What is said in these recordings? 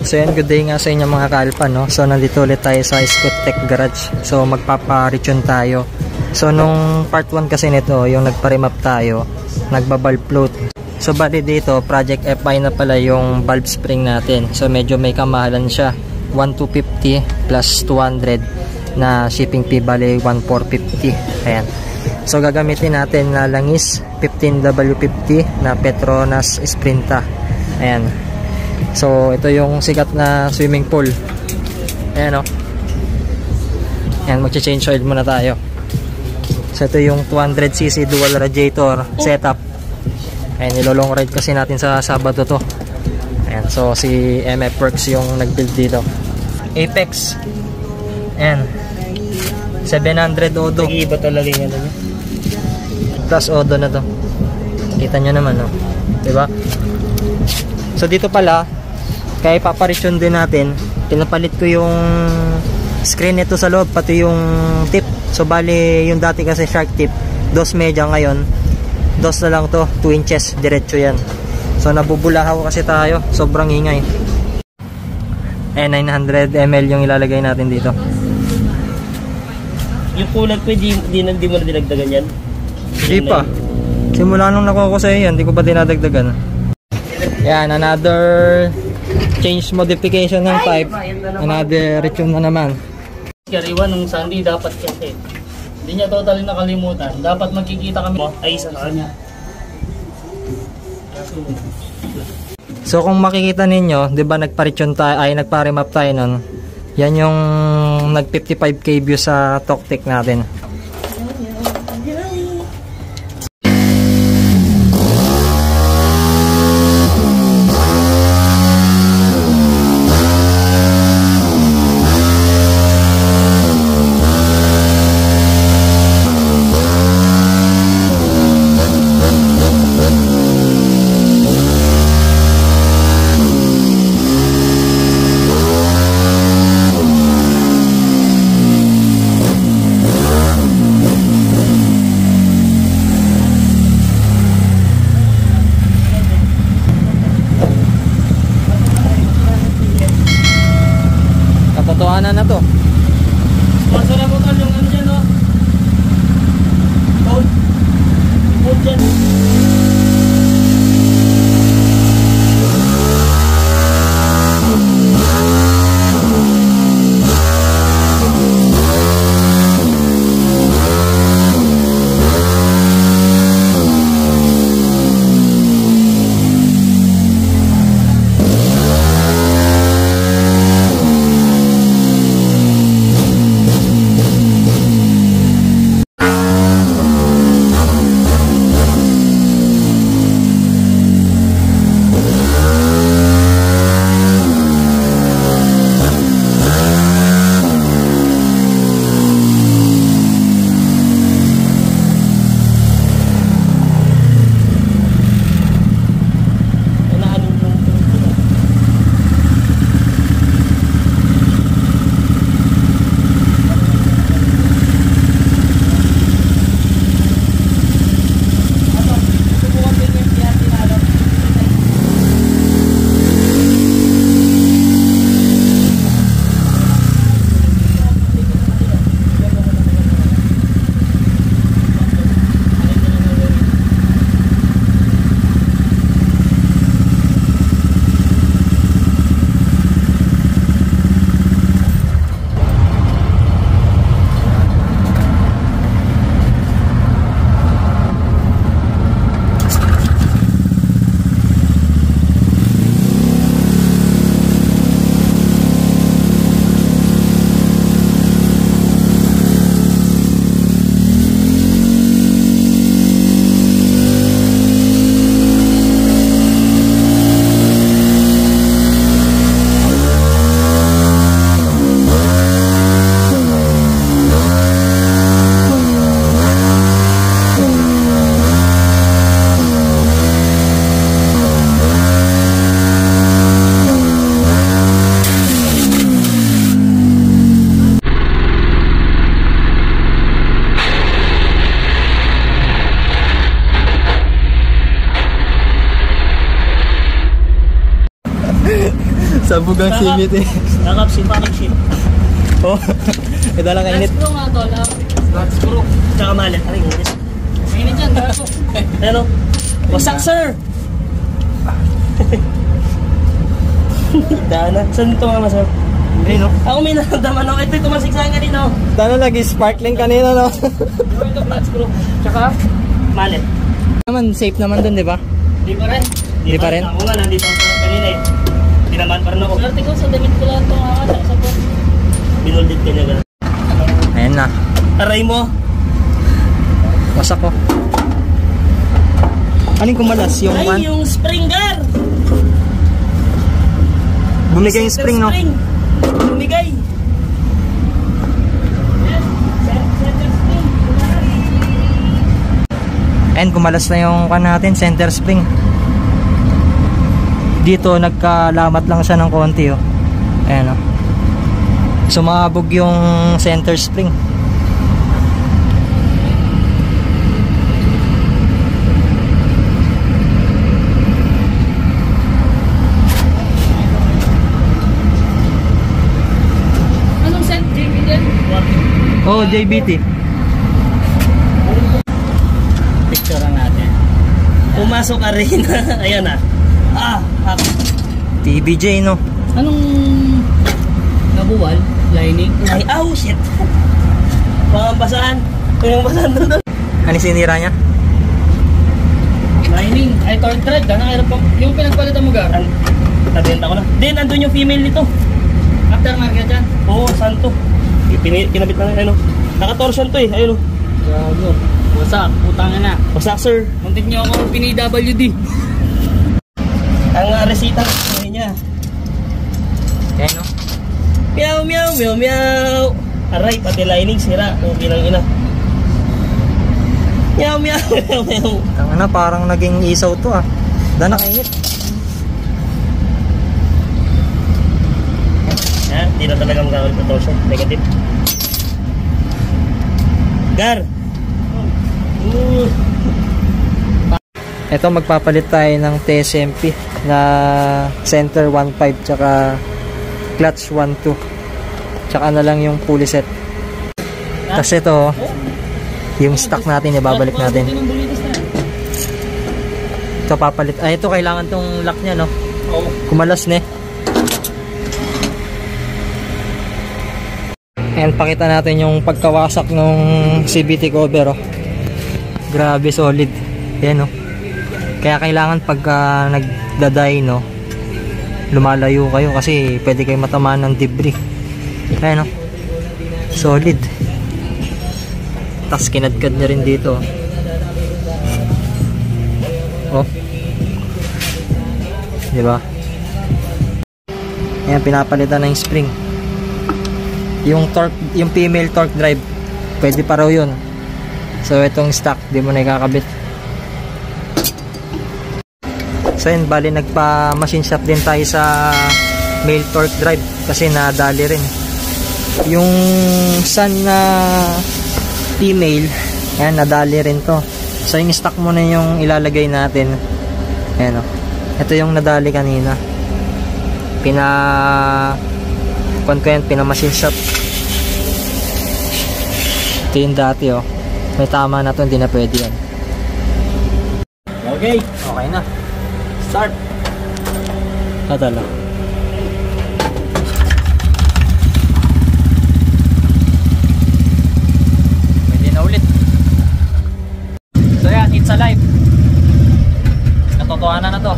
So yan, good day nga sa inyo mga kalpa, no? So nandito ulit tayo sa Scoot Tech Garage. So magpapa-retune tayo. So nung part 1 kasi nito, yung nagpa-remap tayo, nagba-valve float. So bali dito, Project FI na pala yung valve spring natin. So medyo may kamahalan siya. 1,250 plus 200 na shipping fee, bali 1,450. Ayan. So gagamitin natin na langis 15W50 na Petronas Sprinta. Ayan. So ito yung sikat na swimming pool. Ayan o. Ayan, mag-change oil muna tayo. So ito yung 200cc dual radiator setup. Ayan, nilolong ride kasi natin sa Sabado to. Ayan, so si MF Works yung nag-build dito. Apex. Ayan, 700 Odo. Nag-iiba talaga yung ano. Plus Odo na to. Kita nyo naman, no? Diba? So dito pala, kaya paparisyon din natin, pinapalit ko yung screen nito sa loob, pati yung tip. So bali, yung dati kasi shark tip, 2 media, ngayon 2 na lang to, 2 inches, diretso yan. So nabubulahaw kasi tayo, sobrang ingay. 900 ml yung ilalagay natin dito. Yung kulat ko, di mo na dinagdagan yan? Hindi pa. Simula nung nakuha ko sa iyo yan, hindi ko pa dinadagdagan. Yan, another change modification ng pipe. Another retune na naman. Kariwan nung Sunday dapat kasi. Hindi niya totally nakalimutan. Dapat magkikita kami. Ay, isa sa kanya. So kung makikita ninyo, 'di ba nagpa-retune tayo, ay nagpa-remap tayo nun. Yan yung nag 55k view sa Toktek natin. Katotohanan na to. Masala mo tol yung ano dyan, no? Hold dyan. Sabog ang CBT. Nakap si fucking shit. Oh, ito lang kainit. Screw nga tol. Flat screw. Tsaka malit. Aray, init. Mainit yan, gato. Ano? Wasak sir! Daanan. Saan ito nga masarap? Ayun no? Ako may naramdaman ako. Ito tumasik sa akin kanina. Dano lagi sparkling kanina, no? Ito flat screw. Tsaka malit. Naman, safe naman dun, di ba? Di pa rin. Di pa rin? Ako nga, nandito ako kanina eh. Tinamaan pa rin ako. Swerte ko sa damit ko lang itong akala sa po. Binuldit ka niya gano'n. Ayan na. Aray mo. Wasak ko. Anong kumalas? Yung ay, one? yung spring gar. Bumigay yung spring, no? Bumigay. And kumalas na yung kan natin, center spring. Dito nagkalamat lang siya ng konti, oh. Ayan, oh. Sumabog yung center spring. Anong set? JBT? Oh, JBT. Picture natin. Pumasok ka rin. Ayan na. TBJ, no? Anong nabuwal? Lining? Ay, oh shit! Baka basaan. Yung basaan doon. Ano sinira niya? Lining. Ay, torn thread. Yung pinagpalitan mo gar. Nabenta ko na. Then, andun yung female nito. Aftermarket yan? Oo, santo. Kinabit na ano. Naka-torsion to eh. Ayun o. Gago. Wasak. Putang na. Wasak sir. Muntik nyo ako PWD. Ang resita. Ayun niya. Ayan, no? Meow, meow, meow, meow. Aray, pati lining sira. Okay lang ina. Meow, meow, meow, meow. Ang ano, parang naging isaw to, ah. Dana kainit. Ha? Hindi na talaga magkakalit na torsion. Negative. Gar! Ito, magpapalit tayo ng TSMP na center 1.5 tsaka clutch 1.2 tsaka na lang yung pulley set. Tapos ito, yung stock natin, ibabalik natin. Ito papalit. Ay, ito kailangan tong lock nya, no? Kumalas na eh. And pakita natin yung pagkawasak ng CVT cover, oh. Grabe, solid. Yan, oh. Kaya kailangan pagka nagdaday, no, lumalayo kayo kasi pwede kayo matamaan ng debris. Ayan, oh. Solid. Tapos kinadkad niya rin dito, oh. Diba? Ayan, pinapalitan na yung spring. Yung torque, yung female torque drive, pwede pa raw yun. So itong stock, di mo na ikakabit. So yun, bali nagpa machine shop din tayo sa male torque drive kasi nadali rin. Yung sun na female, ayan, nadali rin to. So yung stock muna yung ilalagay natin. Ayan, oh. Ito yung nadali kanina. Pina-machine shop. Ito yung dati, oh. May tama na to, hindi na pwede yan. Okay. Okay na. Start. Tatalo. Pwede na ulit. So yan, it's alive. Katotohanan na to.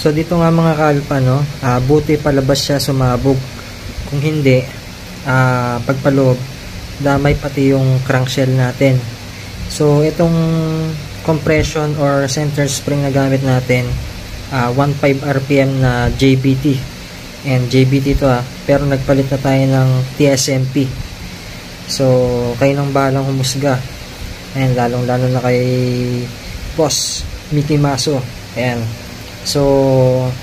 So dito nga mga kalpa, no, buti palabas siya sumabog. Kung hindi, pagpaloob, damay pati yung crankshell natin. So itong compression or center spring na gamit natin, 1.5 RPM na JBT. And JBT to pero nagpalit na tayo ng TSMP. So kayo nang bahalang humusga. Ayan, lalong-lalo na kay Boss Mickey Maso. Ayan. So,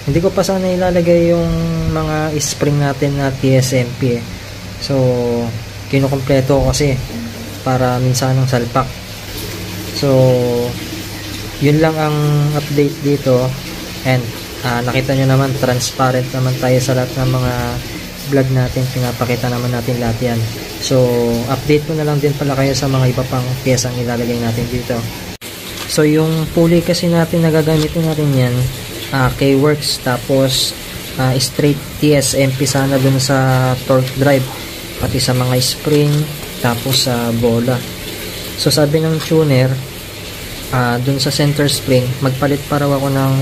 hindi ko pa sana ilalagay yung mga spring natin na TSMP. So, kinukumpleto ko kasi para minsan ng salpak. So, yun lang ang update dito. And, nakita nyo naman, transparent naman tayo sa lahat ng mga vlog natin. Pinapakita naman natin lahat yan. So, update ko na lang din pala kayo sa mga iba pang piyesang ilalagay natin dito. So, yung pulley kasi natin, nagagamitin natin yan, K-Works, tapos straight TSMP sana dun sa torque drive, pati sa mga spring, tapos sa bola. So sabi ng tuner, dun sa center spring, magpalit pa raw ako ng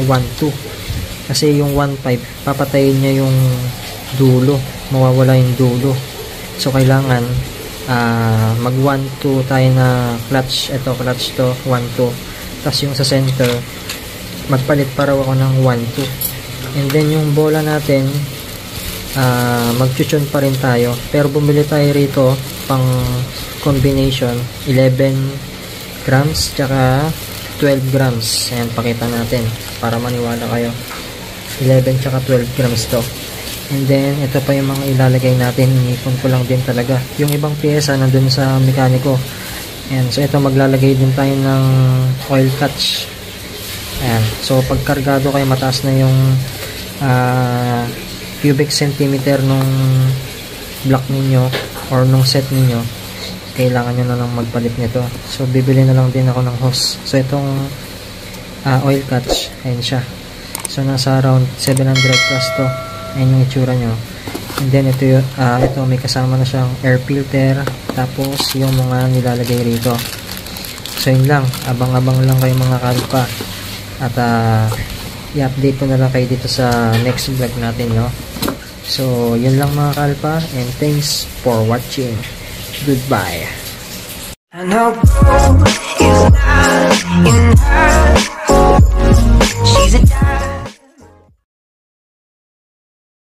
1.2 kasi yung 1.5 papatayin niya yung dulo, mawawala yung dulo. So kailangan mag 1.2 tayo na clutch. Ito clutch to 1.2, tapos yung sa center magpalit pa raw ako ng 1.2. And then yung bola natin, mag-tune pa rin tayo, pero bumili tayo rito pang combination 11 grams tsaka 12 grams. Ayan, pakita natin para maniwala kayo, 11 tsaka 12 grams to. And then ito pa yung mga ilalagay natin, inipon ko lang din talaga. Yung ibang pyesa nandun sa mekaniko. Ayan, so ito maglalagay din tayo ng oil catch. Ayan. So pagkargado kayo, mataas na yung cubic centimeter nung block ninyo or nung set ninyo, kailangan nyo na lang magpalit nito. So bibili na lang din ako ng hose. So itong oil catch, ayan siya. So nasa around 700 plus to. Ayan yung itsura nyo. And then ito may kasama na siyang air filter, tapos yung mga nilalagay rito. So yun lang, abang-abang lang kayo mga kalpa. At i-update ko na lang kayo dito sa next vlog natin, no? So, yun lang mga kalpa, and thanks for watching. Goodbye.